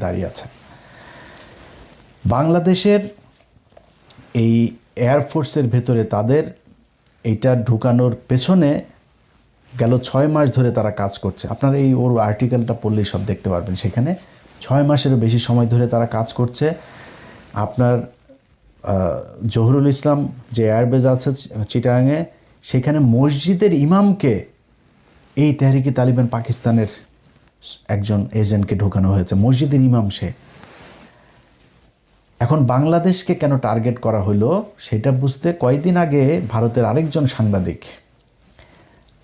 দাঁড়িয়ে আছে। বাংলাদেশের এই এয়ারফোর্সের ভেতরে তাদের এইটা ঢুকানোর পেছনে গেল 6 মাস ধরে তারা কাজ করছে। আপনারা এই ওর আর্টিকেলটা পড়লেই সব দেখতে পারবেন। সেখানে 6 মাসেরও বেশি সময় ধরে তারা কাজ করছে। আপনার জহুরুল ইসলাম যে এয়ারবেজ আছে চিটাগাংয়ে, সেখানে মসজিদের ইমামকে এই তেহরিকে তালিবান পাকিস্তানের একজন এজেন্টকে ঢোকানো হয়েছে। মসজিদের ইমাম সে। এখন বাংলাদেশকে কেন টার্গেট করা হলো সেটা বুঝতে কয়েকদিন আগে ভারতের আরেকজন সাংবাদিক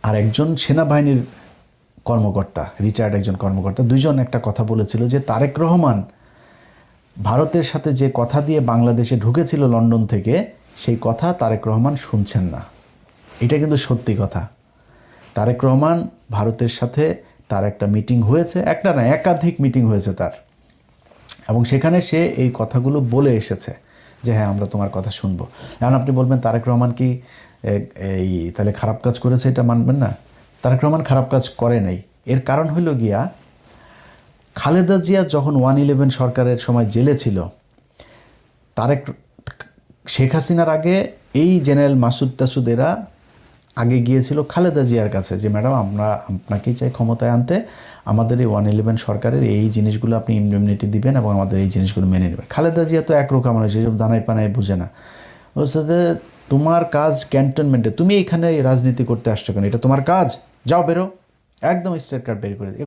আর একজন সেনাবাহিনীর কর্মকর্তা, রিটায়ার্ড একজন কর্মকর্তা, দুইজন একটা কথা বলেছিল যে তারেক রহমান ভারতের সাথে যে কথা দিয়ে বাংলাদেশে ঢুকেছিল লন্ডন থেকে, সেই কথা তারেক রহমান শুনছেন না। এটা কিন্তু সত্যি কথা। তারেক রহমান ভারতের সাথে তার একটা মিটিং হয়েছে, একটা না একাধিক মিটিং হয়েছে তার, এবং সেখানে সে এই কথাগুলো বলে এসেছে যে হ্যাঁ আমরা তোমার কথা শুনবো। এখন আপনি বলবেন তারেক রহমান কি এই তাহলে খারাপ কাজ করেছে, এটা মানবেন না? তারেক রহমান খারাপ কাজ করে নাই। এর কারণ হইল গিয়া খালেদা জিয়া যখন 111 সরকারের সময় জেলে ছিল, শেখ হাসিনার আগে এই জেনারেল মাসুদ টাসুদেরা আগে গিয়েছিল খালেদা জিয়ার কাছে যে ম্যাডাম আমরা আপনাকেই চাই ক্ষমতায় আনতে, আমাদের এই 111 সরকারের এই জিনিসগুলো আপনি ইমডিউনিটি দিবেন এবং আমাদের এই জিনিসগুলো মেনে নেবেন। খালেদা জিয়া তো একরকম মানুষ, যেসব দানাই পানায় বুঝে না। বলছে যে তোমার কাজ ক্যান্টনমেন্টে, তুমি এখানে রাজনীতি করতে আসছো কেন? এটা তোমার কাজ, যাও বেরো। একদম স্ট্রেট কাট বের করে